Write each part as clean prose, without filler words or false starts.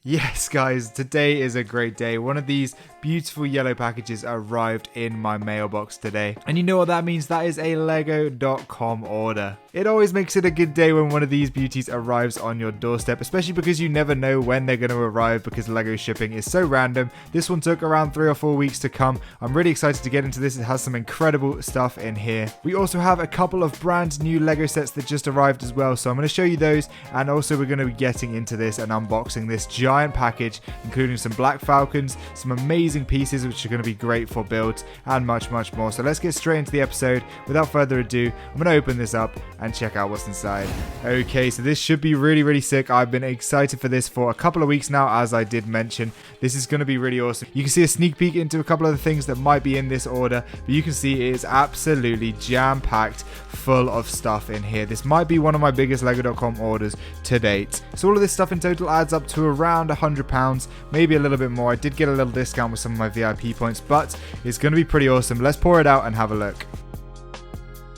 Yes guys, today is a great day. One of these beautiful yellow packages arrived in my mailbox today. And you know what that means? That is a lego.com order. It always makes it a good day when one of these beauties arrives on your doorstep, especially because you never know when they're going to arrive because Lego shipping is so random. This one took around 3 or 4 weeks to come. I'm really excited to get into this. It has some incredible stuff in here. We also have a couple of brand new Lego sets that just arrived as well. So I'm going to show you those, and also we're going to be getting into this and unboxing this giant package, including some black Falcons, some amazing pieces which are going to be great for builds, and much more. So let's get straight into the episode. Without further ado, I'm going to open this up and check out what's inside. Okay, so this should be really sick. I've been excited for this for a couple of weeks now, as I did mention. This is going to be really awesome. You can see a sneak peek into a couple of the things that might be in this order, but you can see it is absolutely jam-packed full of stuff in here. This might be one of my biggest lego.com orders to date. So all of this stuff in total adds up to around £100, maybe a little bit more. I did get a little discount with some of my VIP points, but it's going to be pretty awesome. Let's pour it out and have a look.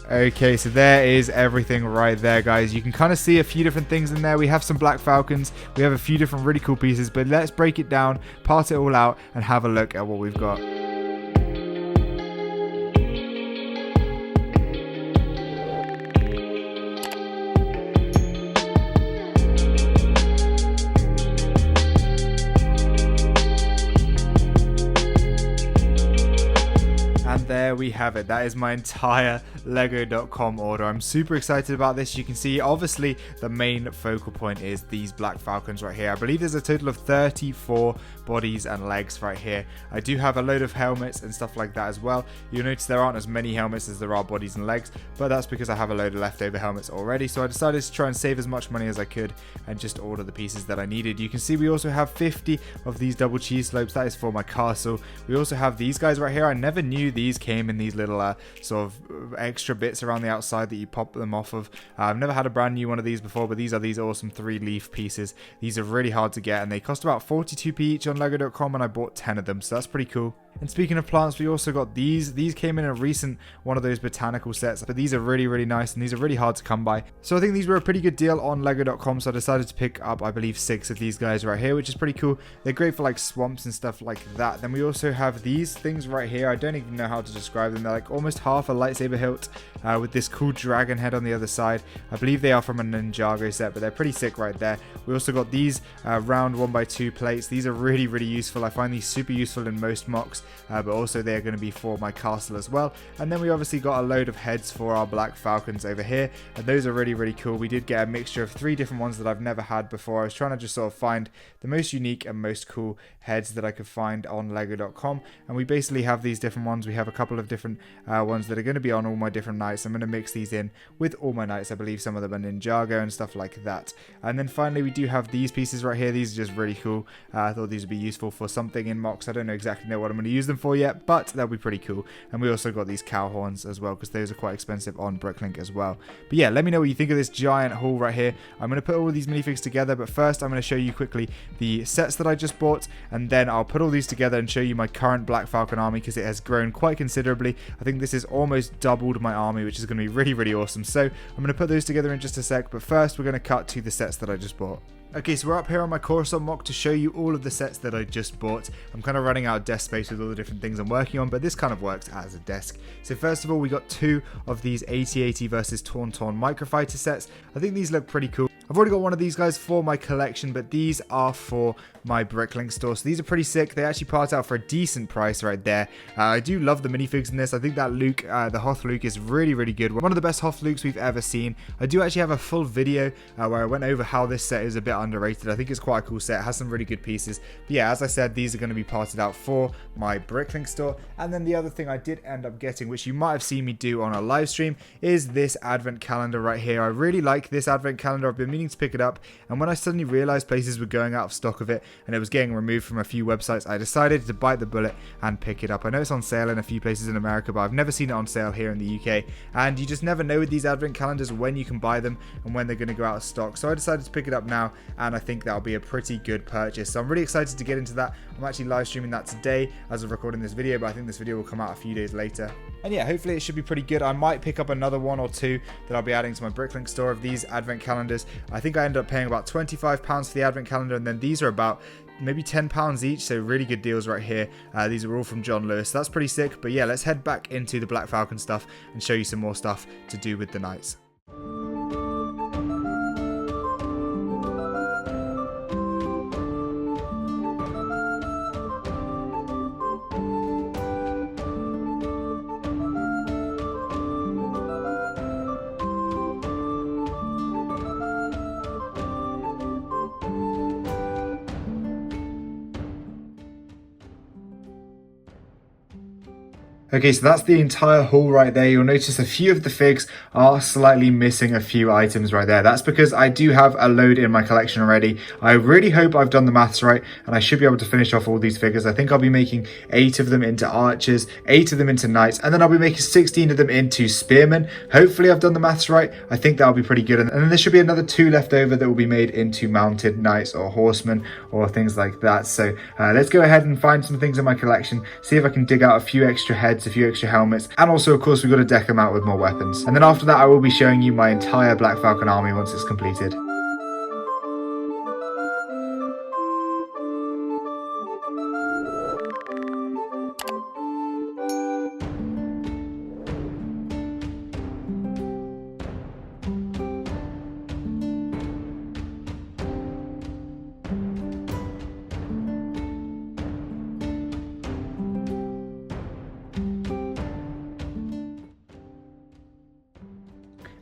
Okay, so there is everything right there, guys. You can kind of see a few different things in there. We have some black Falcons, we have a few different really cool pieces, but let's break it down, part it all out, and have a look at what we've got. And there we have it. That is my entire lego.com order. I'm super excited about this. You can see obviously the main focal point is these black Falcons right here. I believe there's a total of 34 bodies and legs right here. I do have a load of helmets and stuff like that as well. You'll notice there aren't as many helmets as there are bodies and legs, but that's because I have a load of leftover helmets already. So I decided to try and save as much money as I could and just order the pieces that I needed. You can see we also have 50 of these double cheese slopes. That is for my castle. We also have these guys right here. I never knew these came in these little sort of extra bits around the outside that you pop them off of. I've never had a brand new one of these before, but these are these awesome 3-leaf pieces. These are really hard to get, and they cost about 42p each on lego.com, and I bought 10 of them, so that's pretty cool. And speaking of plants, we also got these. These came in a recent one of those botanical sets, but these are really nice, and these are really hard to come by. So I think these were a pretty good deal on lego.com, so I decided to pick up, I believe, 6 of these guys right here, which is pretty cool. They're great for like swamps and stuff like that. Then we also have these things right here. I don't even know how to describe them. They're like almost half a lightsaber hilt with this cool dragon head on the other side. I believe they are from a Ninjago set, but they're pretty sick right there. We also got these round 1x2 plates. These are really useful. I find these super useful in most mocks, but also they're going to be for my castle as well. And then we obviously got a load of heads for our black Falcons over here, and those are really cool. We did get a mixture of 3 different ones that I've never had before. I was trying to just sort of find the most unique and most cool heads that I could find on lego.com, and we basically have these different ones. We have a couple of different ones that are going to be on all my different knights. I'm going to mix these in with all my knights. I believe some of them are Ninjago and stuff like that. And then finally we do have these pieces right here. These are just really cool. I thought these would be useful for something in mocks. I don't exactly know what I'm going to use them for yet, but they'll be pretty cool. And we also got these cow horns as well, because those are quite expensive on Bricklink as well. But yeah, let me know what you think of this giant haul right here. I'm going to put all of these minifigs together, but first I'm going to show you quickly the sets that I just bought, and then I'll put all these together and show you my current black Falcon army, because it has grown quite considerably. I think this is almost doubled my army, which is going to be really awesome. So I'm going to put those together in just a sec, but first we're going to cut to the sets that I just bought. Okay, so we're up here on my Coruscant mock to show you all of the sets that I just bought. I'm kind of running out of desk space with all the different things I'm working on, but this kind of works as a desk. So first of all, we got 2 of these 8080 versus Taunton Microfighter sets. I think these look pretty cool. I've already got one of these guys for my collection, but these are for my Bricklink store. So these are pretty sick. They actually part out for a decent price right there. I do love the minifigs in this. I think that Luke, the Hoth Luke, is really good. One of the best Hoth Lukes we've ever seen. I do actually have a full video where I went over how this set is a bit underrated. I think it's quite a cool set. It has some really good pieces. But yeah, as I said, these are going to be parted out for my Bricklink store. And then the other thing I did end up getting, which you might have seen me do on a live stream, is this advent calendar right here. I really like this advent calendar. I've been meaning to pick it up, and when I suddenly realized places were going out of stock of it and it was getting removed from a few websites, I decided to bite the bullet and pick it up. I know it's on sale in a few places in America, but I've never seen it on sale here in the UK, and you just never know with these advent calendars when you can buy them and when they're going to go out of stock. So I decided to pick it up now, and I think that'll be a pretty good purchase. So I'm really excited to get into that. I'm actually live streaming that today as of recording this video, but I think this video will come out a few days later. And yeah, hopefully it should be pretty good. I might pick up another 1 or 2 that I'll be adding to my Bricklink store of these advent calendars. I think I ended up paying about £25 for the advent calendar, and then these are about maybe £10 each, so really good deals right here. These are all from John Lewis, so that's pretty sick. But yeah, let's head back into the Black Falcon stuff and show you some more stuff to do with the knights. Okay, so that's the entire haul right there. You'll notice a few of the figs are slightly missing a few items right there. That's because I do have a load in my collection already. I really hope I've done the maths right, and I should be able to finish off all these figures. I think I'll be making 8 of them into archers, 8 of them into knights, and then I'll be making 16 of them into spearmen. Hopefully I've done the maths right. I think that'll be pretty good. And then there should be another 2 left over that will be made into mounted knights or horsemen or things like that. So let's go ahead and find some things in my collection, see if I can dig out a few extra heads, a few extra helmets, and also of course we've got to deck them out with more weapons. And then after that I will be showing you my entire Black Falcon army once it's completed.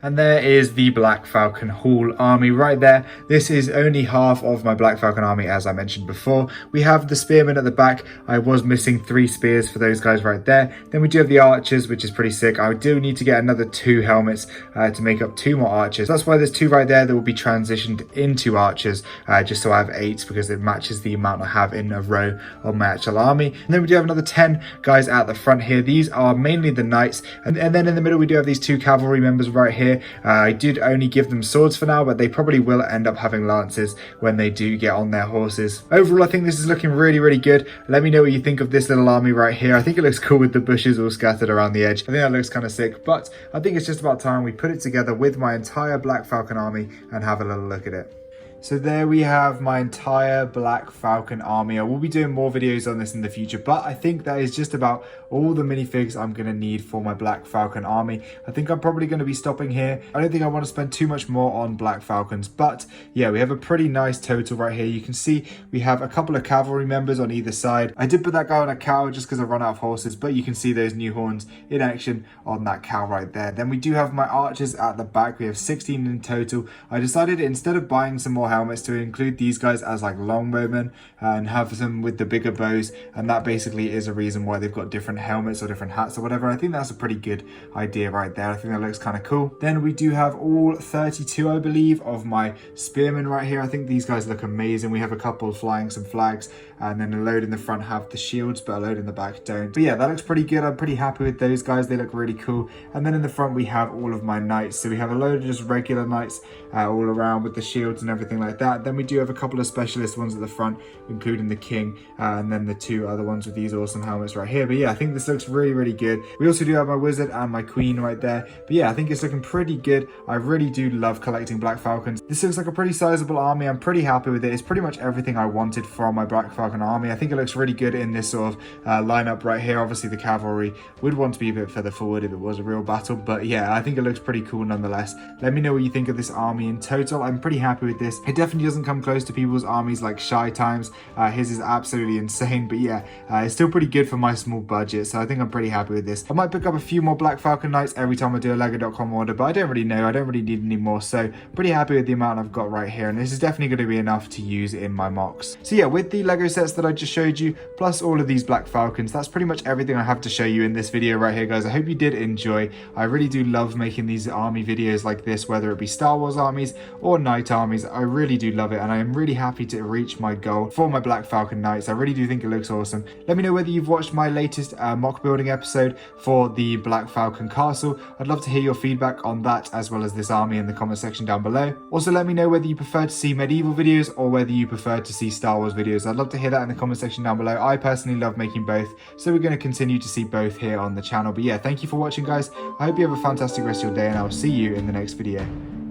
And there is the Black Falcon Hall army right there. This is only half of my Black Falcon army, as I mentioned before. We have the spearmen at the back. I was missing 3 spears for those guys right there. Then we do have the archers, which is pretty sick. I do need to get another 2 helmets to make up 2 more archers. That's why there's 2 right there that will be transitioned into archers, just so I have 8, because it matches the amount I have in a row of my actual army. And then we do have another 10 guys at the front here. These are mainly the knights. And then in the middle, we do have these 2 cavalry members right here. I did only give them swords for now, but they probably will end up having lances when they do get on their horses. Overall, I think this is looking really, really good. Let me know what you think of this little army right here. I think it looks cool with the bushes all scattered around the edge. I think that looks kind of sick, but I think it's just about time we put it together with my entire Black Falcon army and have a little look at it. So there we have my entire Black Falcon army. I will be doing more videos on this in the future, but I think that is just about all the minifigs I'm going to need for my Black Falcon army. I think I'm probably going to be stopping here. I don't think I want to spend too much more on Black Falcons, but yeah, we have a pretty nice total right here. You can see we have a couple of cavalry members on either side. I did put that guy on a cow just because I run out of horses, but you can see those new horns in action on that cow right there. Then we do have my archers at the back. We have 16 in total. I decided instead of buying some more helmets to include these guys as like longbowmen and have them with the bigger bows, and that basically is a reason why they've got different helmets or different hats or whatever. I think that's a pretty good idea right there. I think that looks kind of cool. Then we do have all 32, I believe, of my spearmen right here. I think these guys look amazing. We have a couple flying some flags, and then a load in the front have the shields, but a load in the back don't. But yeah, that looks pretty good. I'm pretty happy with those guys. They look really cool. And then in the front we have all of my knights. So we have a load of just regular knights all around with the shields and everything like that. Then we do have a couple of specialist ones at the front, including the king, and then the 2 other ones with these awesome helmets right here. But yeah, I think this looks really, really good. We also do have my wizard and my queen right there. But yeah, I think it's looking pretty good. I really do love collecting Black Falcons. This looks like a pretty sizable army. I'm pretty happy with it. It's pretty much everything I wanted from my Black Falcon army. I think it looks really good in this sort of lineup right here. Obviously the cavalry would want to be a bit further forward if it was a real battle, but yeah, I think it looks pretty cool nonetheless. Let me know what you think of this army in total. I'm pretty happy with this. It definitely doesn't come close to people's armies like Shy Times. His is absolutely insane, but yeah, it's still pretty good for my small budget, so I think I'm pretty happy with this. I might pick up a few more Black Falcon Knights every time I do a lego.com order, but I don't really know. I don't really need any more, so pretty happy with the amount I've got right here, and this is definitely going to be enough to use in my mocks. So yeah, with the Lego sets that I just showed you, plus all of these Black Falcons, that's pretty much everything I have to show you in this video right here, guys. I hope you did enjoy. I really do love making these army videos like this, whether it be Star Wars armies or Knight armies. I really do love it, and I am really happy to reach my goal for my Black Falcon Knights. I really do think it looks awesome. Let me know whether you've watched my latest mock building episode for the Black Falcon Castle. I'd love to hear your feedback on that, as well as this army, in the comment section down below. Also, let me know whether you prefer to see medieval videos or whether you prefer to see Star Wars videos. I'd love to hear that in the comment section down below. I personally love making both, so we're going to continue to see both here on the channel. But yeah, thank you for watching, guys. I hope you have a fantastic rest of your day, and I'll see you in the next video.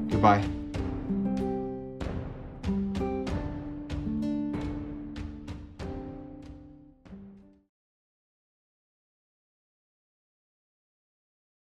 Goodbye.